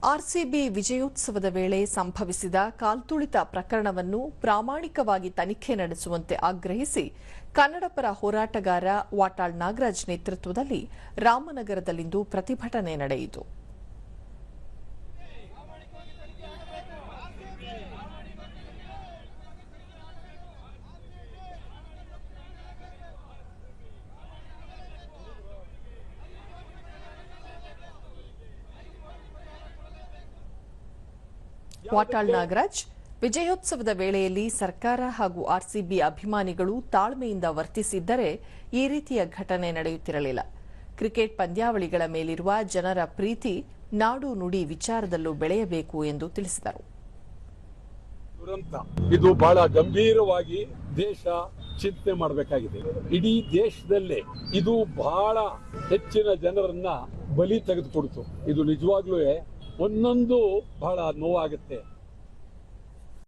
RCB ವಿಜಯೋತ್ಸವದ ವೇಳೆ ಸಂಭವಿಸಿದ ಕಾಲ್ತುಳಿತ ಪ್ರಕರಣವನ್ನು ಪ್ರಾಮಾಣಿಕವಾಗಿ ತನಿಖೆ ನಡೆಸುವಂತೆ ಆಗ್ರಹಿಸಿ ಕನ್ನಡಪರ ಹೋರಾಟಗಾರ ವಾಟಾಳ್ ನಾಗರಾಜ್ ನೇತೃತ್ವದಲ್ಲಿ ರಾಮನಗರದಲ್ಲಿಂದು ಪ್ರತಿಭಟನೆ ನಡೆಯಿತು. ವಾಟಾಳ್ ನಾಗರಾಜ್, ವಿಜಯೋತ್ಸವದ ವೇಳೆಯಲ್ಲಿ ಸರ್ಕಾರ ಹಾಗೂ ಆರ್ಸಿಬಿ ಅಭಿಮಾನಿಗಳು ತಾಳ್ಮೆಯಿಂದ ವರ್ತಿಸಿದ್ದರೆ ಈ ರೀತಿಯ ಘಟನೆ ನಡೆಯುತ್ತಿರಲಿಲ್ಲ. ಕ್ರಿಕೆಟ್ ಪಂದ್ಯಾವಳಿಗಳ ಮೇಲಿರುವ ಜನರ ಪ್ರೀತಿ ನಾಡು ನುಡಿ ವಿಚಾರದಲ್ಲೂ ಬೆಳೆಯಬೇಕು ಎಂದು ತಿಳಿಸಿದರು. ಇದು ಬಹಳ ಗಂಭೀರವಾಗಿ ದೇಶ ಚಿಂತನೆ ಮಾಡಬೇಕಾಗಿದೆ. ಇಡೀ ದೇಶದಲ್ಲೇ ಇದು ಬಹಳ ಹೆಚ್ಚಿನ ಜನರನ್ನ ಬಲಿ ತೆಗೆದುಕೊಡ್ತು. ಇದು ನಿಜವಾಗ್ಲೂ ಒಂದೊಂದು ಬಹಳ ನೋವಾಗುತ್ತೆ.